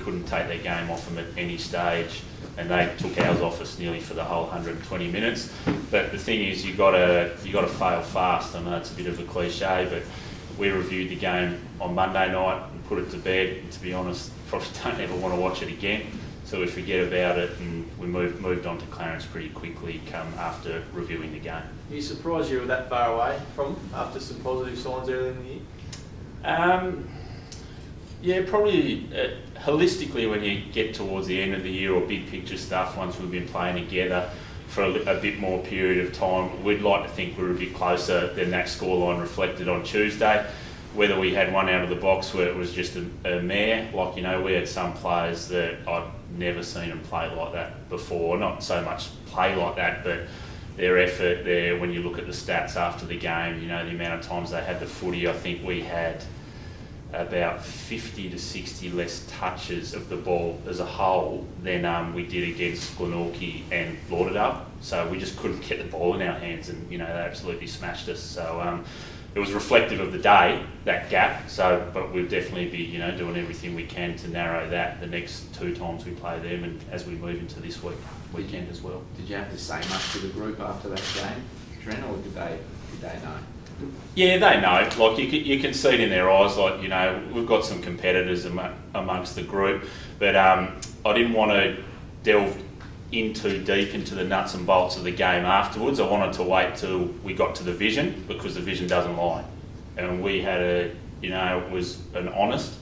couldn't take their game off them at any stage, and they took ours off us nearly for the whole 120 minutes. But the thing is, you got to fail fast. I know it's a bit of a cliche, but we reviewed the game on Monday night and put it to bed. And to be honest, probably don't ever want to watch it again. So we forget about it, and we moved on to Clarence pretty quickly after reviewing the game. Are you surprised you were that far away from after some positive signs earlier in the year? Yeah, probably holistically when you get towards the end of the year or big picture stuff, once we've been playing together for a bit more period of time, we'd like to think we're a bit closer than that scoreline reflected on Tuesday. Whether we had one out of the box where it was just a mare, like, you know, we had some players that I've never seen them play like that before. Not so much play like that, but their effort there, when you look at the stats after the game, you know, the amount of times they had the footy, I think we had about 50 to 60 less touches of the ball as a whole than we did against Glenorchy and Lauderdale. So we just couldn't get the ball in our hands, and, you know, they absolutely smashed us. So it was reflective of the day, that gap. So, but we'll definitely be, you know, doing everything we can to narrow that the next 2 times we play them, and as we move into this weekend as well. Did you have to say much to the group after that game, Trent, or did they know? Yeah, they know. Like, you can see it in their eyes. Like, you know, we've got some competitors amongst the group, but I didn't want to delve in too deep into the nuts and bolts of the game afterwards. I wanted to wait till we got to the vision, because the vision doesn't lie, and we had it was an honest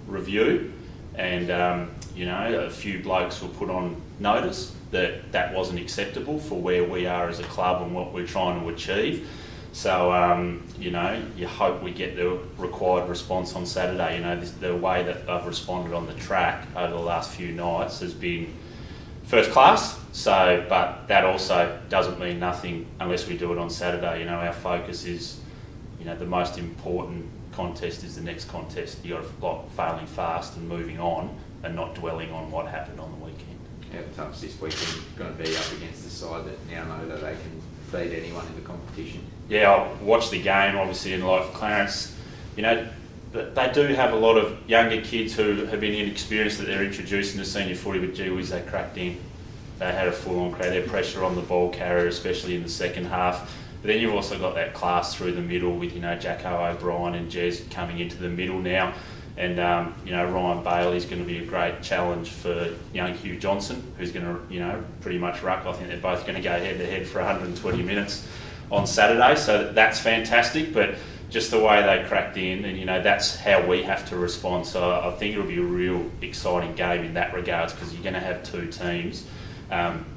review, and you know, a few blokes were put on notice that wasn't acceptable for where we are as a club and what we're trying to achieve. So, you know, you hope we get the required response on Saturday. You know, the way that they've responded on the track over the last few nights has been first class. So, but that also doesn't mean nothing unless we do it on Saturday. You know, our focus is, you know, the most important contest is the next contest. You got to stop failing fast and moving on, and not dwelling on what happened on the weekend. Yeah, perhaps this weekend going to be up against the side that now know that they can beat anyone in the competition. Yeah, I watched the game, obviously, and like Clarence, you know, they do have a lot of younger kids who have been inexperienced that they're introducing to senior footy, but gee whiz, they cracked in. They had a full-on crowd. Their pressure on the ball carrier, especially in the second half. But then you've also got that class through the middle with, you know, Jacko O'Brien and Jez coming into the middle now. And, you know, Ryan Bailey's going to be a great challenge for young Hugh Johnson, who's going to, you know, pretty much ruck. I think they're both going to go head-to-head for 120 minutes on Saturday, so that's fantastic. But just the way they cracked in, and, you know, that's how we have to respond. So I think it'll be a real exciting game in that regards, because you're going to have 2 teams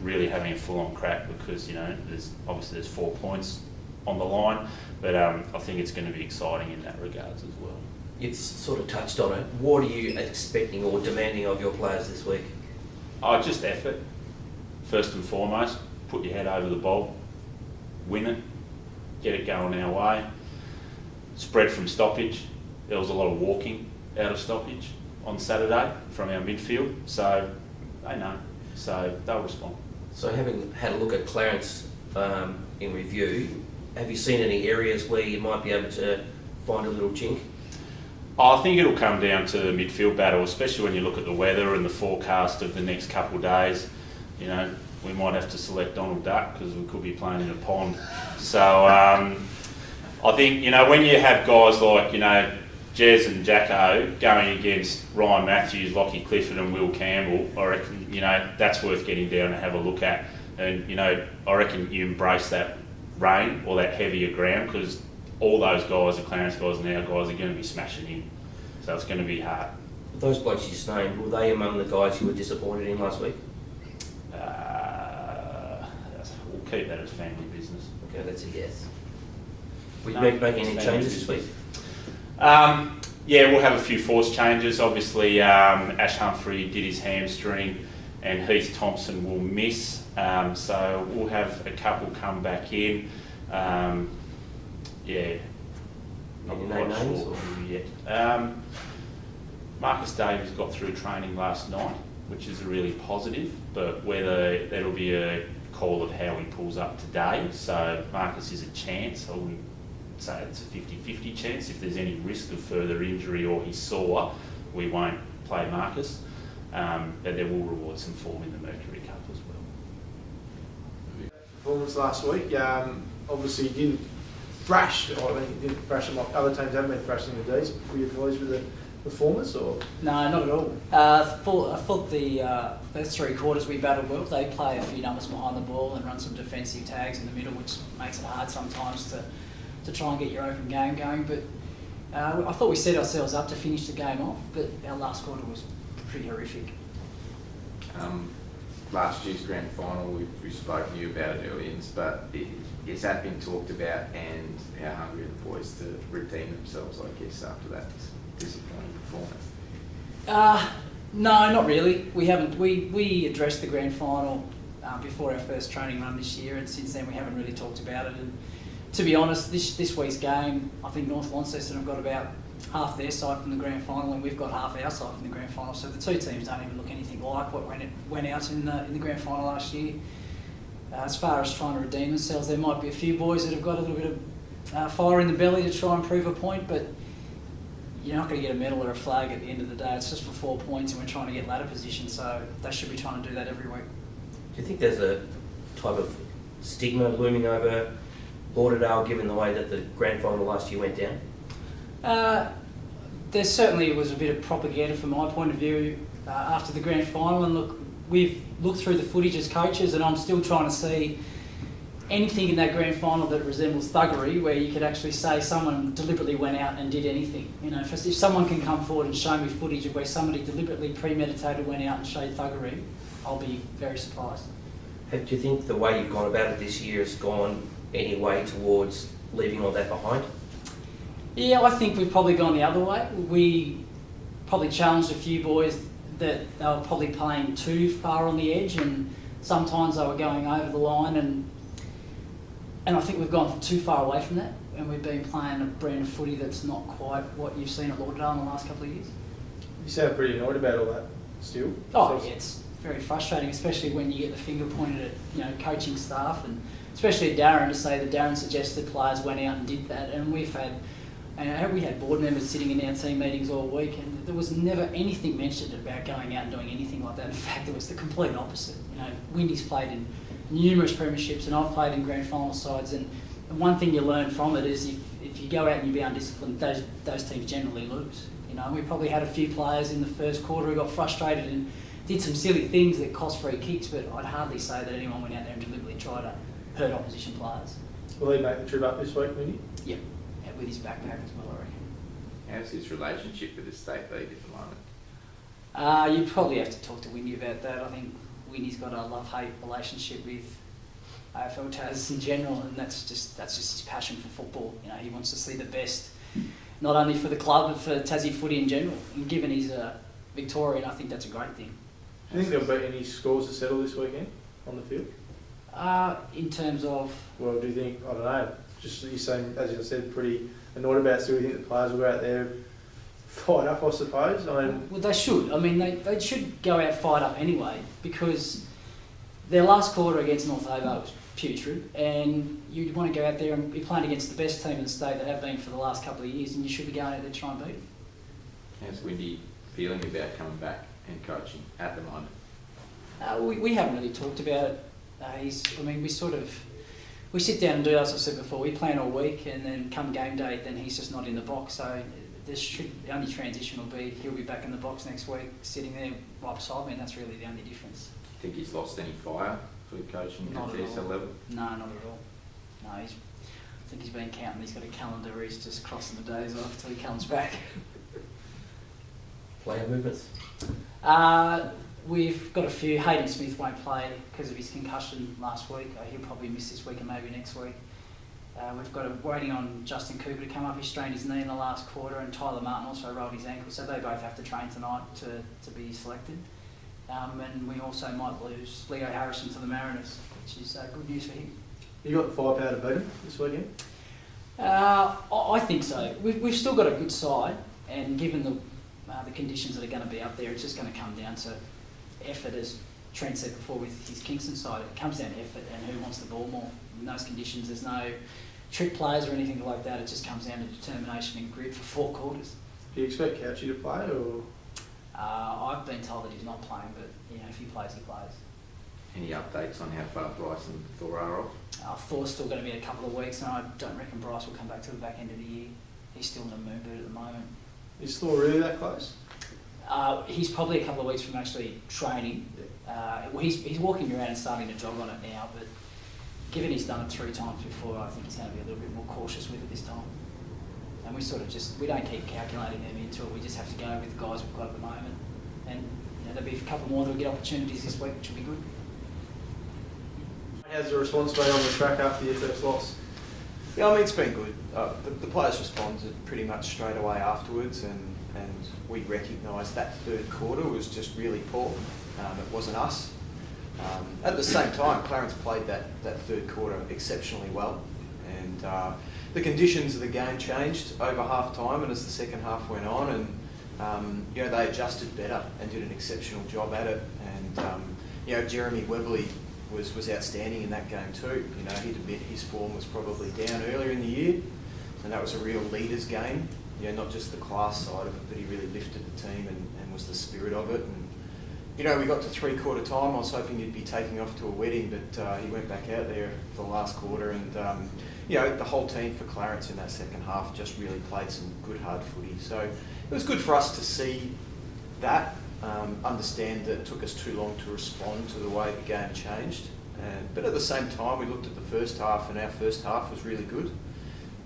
really having a full-on crack, because, you know, there's 4 points on the line, but I think it's going to be exciting in that regards as well. You've sort of touched on it. What are you expecting or demanding of your players this week? Oh, just effort. First and foremost, put your head over the ball, win it, get it going our way. Spread from stoppage. There was a lot of walking out of stoppage on Saturday from our midfield, so they know. So they'll respond. So having had a look at Clarence in review, have you seen any areas where you might be able to find a little chink? I think it'll come down to the midfield battle, especially when you look at the weather and the forecast of the next couple of days. You know, we might have to select Donald Duck because we could be playing in a pond. So I think, you know, when you have guys like, you know, Jez and Jacko going against Ryan Matthews, Lockie Clifford and Will Campbell, I reckon, you know, that's worth getting down and have a look at. And, you know, I reckon you embrace that rain or that heavier ground, because all those guys, the Clarence guys and our guys, are going to be smashing in. So it's going to be hard. Those blokes you just named, were they among the guys you were disappointed in last week? We'll keep that as family business. Okay, that's a yes. Will you be making any changes this week? Yeah, we'll have a few force changes. Obviously, Ash Humphrey did his hamstring and Heath Thompson will miss. So we'll have a couple come back in. Yeah, not quite sure who yet. Marcus Davies got through training last night, which is a really positive, but whether that'll be a call of how he pulls up today. So Marcus is a chance. I wouldn't say it's a 50-50 chance. If there's any risk of further injury or he's sore, we won't play Marcus. but there will reward some form in the Mercury Cup as well. Performance last week, obviously you didn't thrash, you didn't thrash them like other teams haven't been thrashing the Ds. Were you pleased with the performance or? No, not at all. I thought the first 3 quarters we battled well. They play a few numbers behind the ball and run some defensive tags in the middle, which makes it hard sometimes to try and get your open game going. But I thought we set ourselves up to finish the game off, but our last quarter was pretty horrific. Last year's grand final, we've spoken to you about it earlier, but has that been talked about, and how hungry are the boys to redeem themselves, I guess, after that disappointing performance? No, not really. We haven't. We addressed the grand final before our first training run this year, and since then we haven't really talked about it. And to be honest, this week's game, I think North Launceston have got about half their side from the grand final, and we've got half our side from the grand final. So the two teams don't even look anything like what went out in the grand final last year. As far as trying to redeem themselves, there might be a few boys that have got a little bit of fire in the belly to try and prove a point, but you're not going to get a medal or a flag at the end of the day. It's just for 4 points, and we're trying to get ladder position, so they should be trying to do that every week. Do you think there's a type of stigma looming over Lauderdale, given the way that the grand final last year went down? There certainly was a bit of propaganda from my point of view after the grand final, and look, we've looked through the footage as coaches, and I'm still trying to see anything in that grand final that resembles thuggery, where you could actually say someone deliberately went out and did anything. You know, if someone can come forward and show me footage of where somebody deliberately premeditated went out and showed thuggery, I'll be very surprised. Do you think the way you've gone about it this year has gone any way towards leaving all that behind? Yeah, I think we've probably gone the other way. We probably challenged a few boys that they were probably playing too far on the edge, and sometimes they were going over the line, and I think we've gone too far away from that, and we've been playing a brand of footy that's not quite what you've seen at Lauderdale in the last couple of years. You sound pretty annoyed about all that still. Oh, yeah, it's very frustrating, especially when you get the finger pointed at coaching staff, and especially at Darren, to say that Darren suggested players went out and did that, and we had board members sitting in our team meetings all week, and there was never anything mentioned about going out and doing anything like that. In fact, it was the complete opposite. Windy's played in numerous premierships, and I've played in grand final sides, and one thing you learn from it is if you go out and you be undisciplined, those teams generally lose. We probably had a few players in the first quarter who got frustrated and did some silly things that cost free kicks, but I'd hardly say that anyone went out there and deliberately tried to hurt opposition players. Will he make the trip up this week, Windy? Yeah, with his backpack as well, I reckon. How's his relationship with the state league at the moment? You probably have to talk to Windy about that. I think Windy's got a love-hate relationship with AFL Taz in general, and that's just his passion for football. He wants to see the best, not only for the club but for Tassie footy in general. And given he's a Victorian, I think that's a great thing. Do you think there'll be any scores to settle this weekend on the field? In terms of? Well, do you think, I don't know, just you saying, as you said, pretty annoyed about it, so do you think the players will go out there fired up, I suppose? Well, they should. They should go out fired up anyway, because their last quarter against North Hobart was putrid, and you'd want to go out there and be playing against the best team in the state that have been for the last couple of years, and you should be going out there to try and beat them. How's Windy feeling about coming back and coaching at the moment? We haven't really talked about it. We sit down and do, as I said before, we plan all week, and then come game day, then he's just not in the box. So the only transition will be he'll be back in the box next week, sitting there right beside me, and that's really the only difference. Think he's lost any fire for coaching at TSL level? No, not at all. No, I think he's been counting. He's got a calendar where he's just crossing the days off till he comes back. Player movements? We've got a few. Hayden Smith won't play because of his concussion last week. He'll probably miss this week and maybe next week. We've waiting on Justin Cooper to come up. He strained his knee in the last quarter, and Tyler Martin also rolled his ankle, so they both have to train tonight to be selected. And we also might lose Leo Harrison to the Mariners, which is good news for him. You got the firepower to beat him this weekend? I think so. We've still got a good side, and given the conditions that are going to be up there, it's just going to come down to effort, as Trent said before with his Kingston side. It comes down to effort and who wants the ball more. In those conditions, there's no trick plays or anything like that. It just comes down to determination and grit for 4 quarters. Do you expect Couchy to play, or? I've been told that he's not playing, but if he plays, he plays. Any updates on how far Bryce and Thor are off? Thor's still going to be a couple of weeks, and I don't reckon Bryce will come back to the back end of the year. He's still in the moon boot at the moment. Is Thor really that close? He's probably a couple of weeks from actually training. He's walking around and starting to jog on it now, but given he's done it 3 times before, I think he's going to be a little bit more cautious with it this time. And we don't keep calculating them into it. We just have to go with the guys we've got at the moment. And there'll be a couple more that'll get opportunities this week, which will be good. How's the response been on the track after your first loss? Yeah, I mean, it's been good. The players responded pretty much straight away afterwards, and we recognised that third quarter was just really poor. It wasn't us. At the same time, Clarence played that third quarter exceptionally well, and the conditions of the game changed over half time and as the second half went on, and they adjusted better and did an exceptional job at it. And Jeromey Webberley was outstanding in that game too. He'd admit his form was probably down earlier in the year, and that was a real leaders game. Not just the class side of it, but he really lifted the team and was the spirit of it. And we got to 3/4 time. I was hoping he'd be taking off to a wedding, but he went back out there for the last quarter. And the whole team for Clarence in that second half just really played some good hard footy. So it was good for us to see that. Understand that it took us too long to respond to the way the game changed. But at the same time, we looked at the first half, and our first half was really good.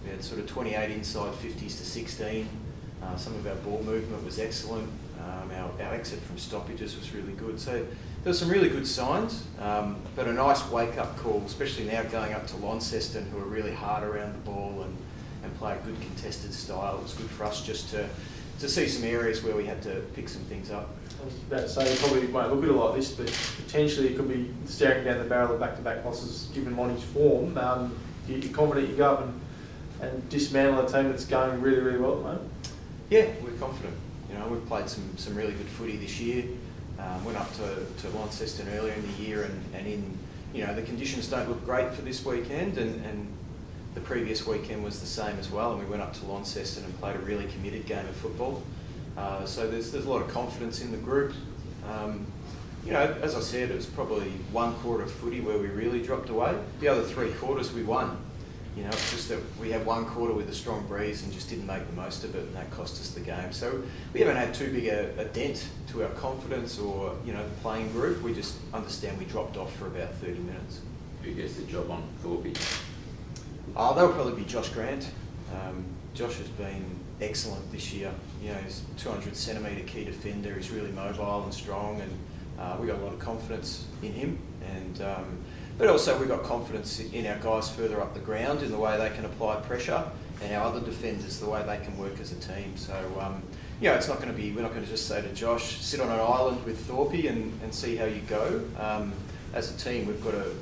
We had sort of 28 inside 50s to 16. Some of our ball movement was excellent. Our exit from stoppages was really good. So there were some really good signs, but a nice wake-up call, especially now going up to Launceston, who are really hard around the ball and play a good contested style. It was good for us just to see some areas where we had to pick some things up. I was about to say, you probably won't look at it like this, but potentially it could be staring down the barrel of back-to-back losses given Monty's form. You're confident you go up and dismantle a team that's going really, really well at the moment? Yeah, we're confident. We've played some really good footy this year. Went up to Launceston earlier in the year, and the conditions don't look great for this weekend, and the previous weekend was the same as well, and we went up to Launceston and played a really committed game of football. So there's a lot of confidence in the group. As I said, it was probably 1/4 of footy where we really dropped away. The other 3 quarters we won. It's just that we had 1/4 with a strong breeze and just didn't make the most of it, and that cost us the game. So we haven't had too big a dent to our confidence or the playing group. We just understand we dropped off for about 30 minutes. Who gets the job on Thorpe? That'll probably be Josh Grant. Josh has been excellent this year. He's a 200 centimetre key defender. He's really mobile and strong, and we got a lot of confidence in him. And but also we've got confidence in our guys further up the ground in the way they can apply pressure, and our other defenders the way they can work as a team. So it's not going to be. We're not going to just say to Josh, sit on an island with Thorpe and see how you go. As a team, we've got to.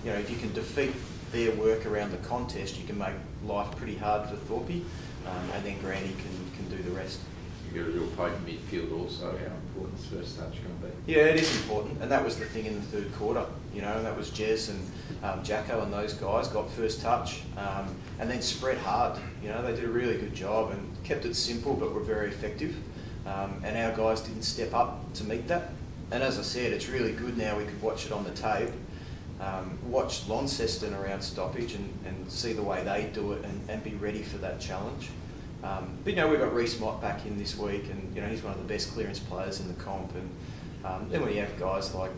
If you can defeat their work around the contest, you can make life pretty hard for Thorpe, and then Granny can do the rest. You've got a real potent midfield also. How important is first touch going to be? Yeah, it is important, and that was the thing in the third quarter. And that was Jez and Jacko and those guys got first touch, and then spread hard. They did a really good job and kept it simple, but were very effective. And our guys didn't step up to meet that. And as I said, it's really good now. We could watch it on the tape. Watch Launceston around stoppage and see the way they do it and be ready for that challenge. But we've got Reece Mott back in this week, and he's one of the best clearance players in the comp. And then we have guys like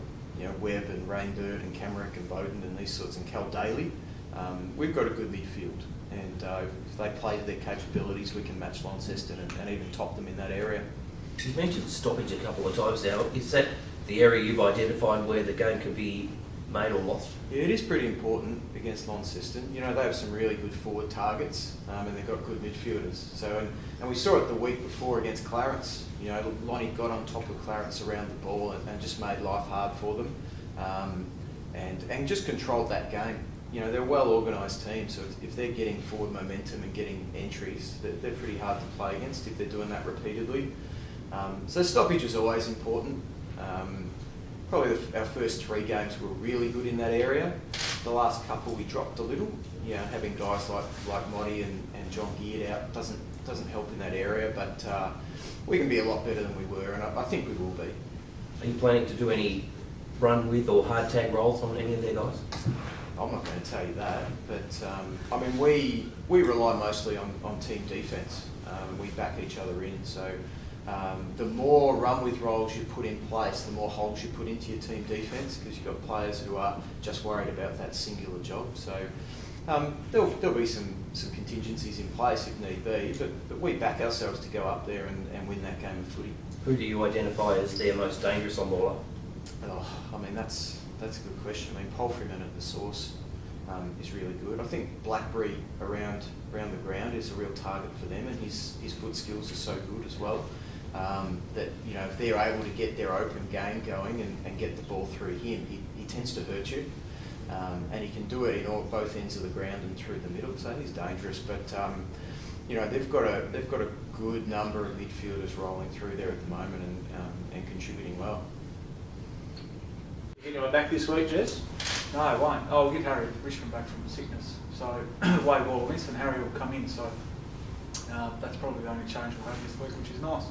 Webb and Rainbird and Camerick and Bowden and these sorts, and Cal Daly. We've got a good midfield, and if they play to their capabilities, we can match Launceston and even top them in that area. You've mentioned stoppage a couple of times now. Is that the area you've identified where the game can be made or lost? Yeah, it is pretty important against Launceston. They have some really good forward targets, and they've got good midfielders. So, and we saw it the week before against Clarence. Lonnie got on top of Clarence around the ball and just made life hard for them, and just controlled that game. They're a well-organised team, so if they're getting forward momentum and getting entries, they're pretty hard to play against if they're doing that repeatedly. So stoppage is always important. Probably our first 3 games were really good in that area. The last couple we dropped a little. Having guys like Monty and John Geared out doesn't doesn't help in that area, but we can be a lot better than we were, and I think we will be. Are you planning to do any run with or hard tag rolls on any of their guys? I'm not going to tell you that, but I mean, we rely mostly on team defence. We back each other in, so the more run with roles you put in place, the more holes you put into your team defence, because you've got players who are just worried about that singular job. So there'll be some contingencies in place if need be, but we back ourselves to go up there and win that game of footy. Who do you identify as their most dangerous on bowler? Oh, I mean, that's a good question. I mean, Poultryman at the source is really good. I think Blackberry around the ground is a real target for them, and his foot skills are so good as well that, you know, if they're able to get their open game going and get the ball through him, he tends to hurt you, and he can do it in both ends of the ground and through the middle. So he's dangerous, but you know, they've got a good number of midfielders rolling through there at the moment and contributing well. You going back this week, Jess? No, I won't. Oh, we'll get Harry Richmond back from sickness. So, Wade will miss and Harry will come in. So, that's probably the only change we'll have this week, which is nice.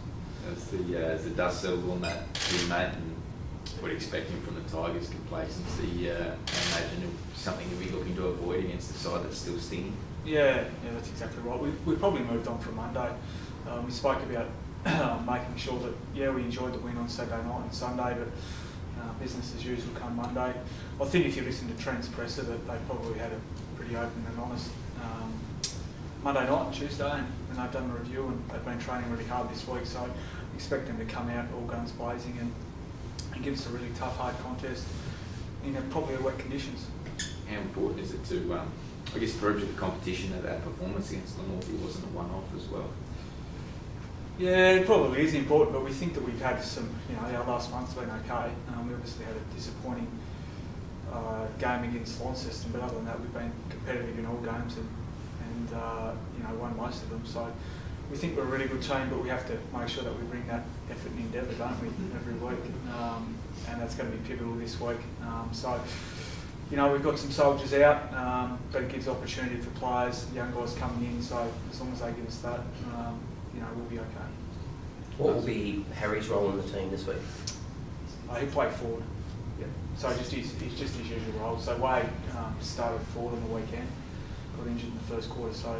As the dust settles on that team, mate, and what expecting from the Tigers complacency, I imagine it's something that we're looking to avoid against the side that's still stinging. Yeah, that's exactly right. We probably moved on from Monday. We spoke about making sure that, we enjoyed the win on Saturday night and Sunday, but business as usual come Monday. I think if you listen to Trent's presser, that they probably had a pretty open and honest Monday night and Tuesday, and they've done a review and they've been training really hard this week, so expect them to come out all guns blazing and give us a really tough, hard contest in probably wet conditions. How important is it to, I guess, prove to the competition that that performance against Glenorchy wasn't a one-off as well? Yeah, it probably is important, but we think that we've had some, our last month's been okay. We obviously had a disappointing game against Launceston, but other than that, we've been competitive in all games and won most of them. So we think we're a really good team, but we have to make sure that we bring that effort and endeavour, don't we, every week? And that's going to be pivotal this week. We've got some soldiers out, but it gives opportunity for players, young guys coming in. So as long as they give us that, we'll be okay. What will be Harry's role in the team this week? He played forward. Yeah. So he's just his usual role. So Wade started forward on the weekend, got injured in the first quarter. So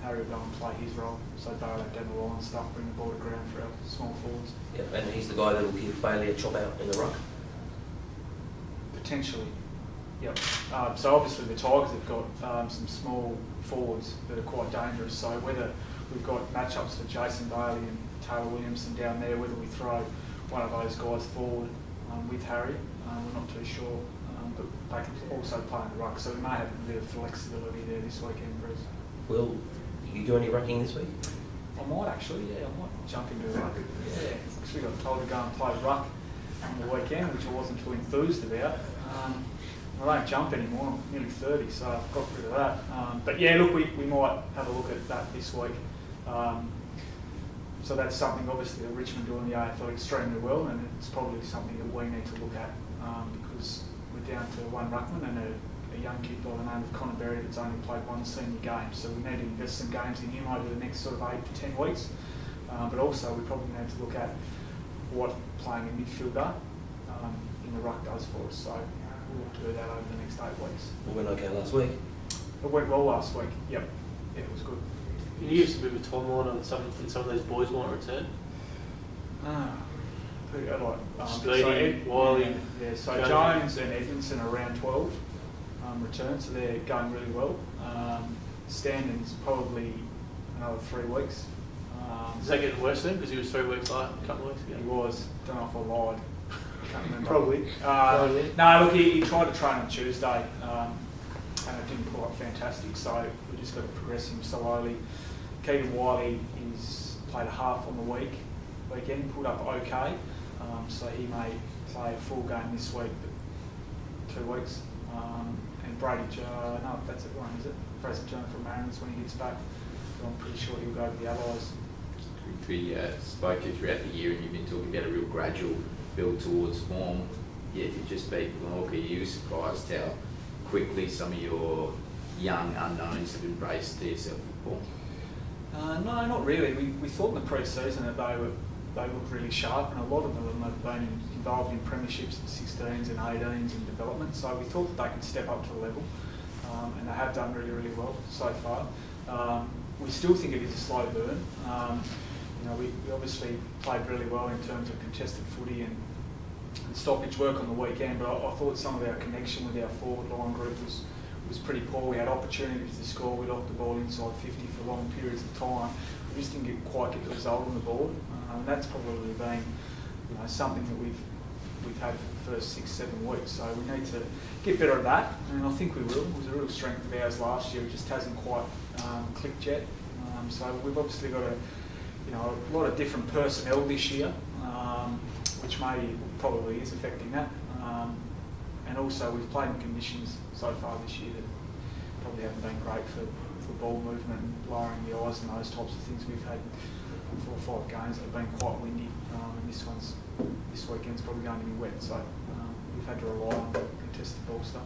Harry will go and play his role. So bail that down the line and stuff, bring the ball to ground for our small forwards. Yeah, and he's the guy that will give Bailey a chop out in the ruck. Potentially. Yep. So obviously the Tigers have got some small forwards that are quite dangerous. So whether we've got matchups for Jason Bailey and Taylor Williamson down there, whether we throw one of those guys forward with Harry, we're not too sure. But they can also play in the ruck, so we may have a bit of flexibility there this weekend, Bruce. Will you do any rucking this week? I might actually, I might jump into a ruck. Yeah, actually got told to go and play ruck on the weekend, which I wasn't too enthused about. I don't jump anymore, I'm nearly 30, so I've got rid of that. But yeah, look, we might have a look at that this week. So that's something obviously that Richmond do in the AFL extremely well, and it's probably something that we need to look at because we're down to one ruckman and a young kid by the name of Connor Berry that's only played one senior game. So we need to invest some games in him over the next sort of 8 to 10 weeks. But also we probably need to look at what playing a midfielder in the ruck does for us. So we'll do that over the next 8 weeks. It went okay last week. It went well last week. Yep. Yeah, it was good. Can you give us a bit of a timeline on some of those boys might return? Speedy, Wiley, yeah. So Jones and Edmondson are around 12 return, so they're going really well. Standon's probably another 3 weeks. Is that getting worse then? Because he was 3 weeks late a couple of weeks ago. He was. Don't know if I lied. Can't remember. Probably. No, look, he tried to train on Tuesday, and it didn't pull up fantastic. So we just got to progress him slowly. Keegan Wiley is played a half on the weekend, pulled up okay, so he may play a full game this week, but 2 weeks. And Brady, no, that's it one, is it? Fraser Jones from Mariners when he gets back. So I'm pretty sure he'll go to the Allies. We spoke to you throughout the year, and you've been talking about a real gradual build towards form. Yet to just beat Glenorchy, are you surprised how quickly some of your young unknowns have embraced TSL football? No, not really. We thought in the pre-season that they looked really sharp, and a lot of them have been involved in premierships at 16s and 18s and development. So we thought that they could step up to the level, and they have done really, really well so far. We still think it is a slow burn. We obviously played really well in terms of contested footy and stoppage work on the weekend, but I thought some of our connection with our forward line group was pretty poor. We had opportunities to score. We locked the ball inside 50 for long periods of time. We just didn't quite get the result on the board, and that's probably been something that we've had for the first 6-7 weeks. So we need to get better at that, and I think we will. It was a real strength of ours last year. It just hasn't quite clicked yet. So we've obviously got a lot of different personnel this year, which probably is affecting that. And also we've played in conditions so far this year that probably haven't been great for ball movement and lowering the eyes and those types of things. We've had 4 or 5 games that have been quite windy, and this weekend's probably going to be wet, so we've had to rely on contested ball stuff.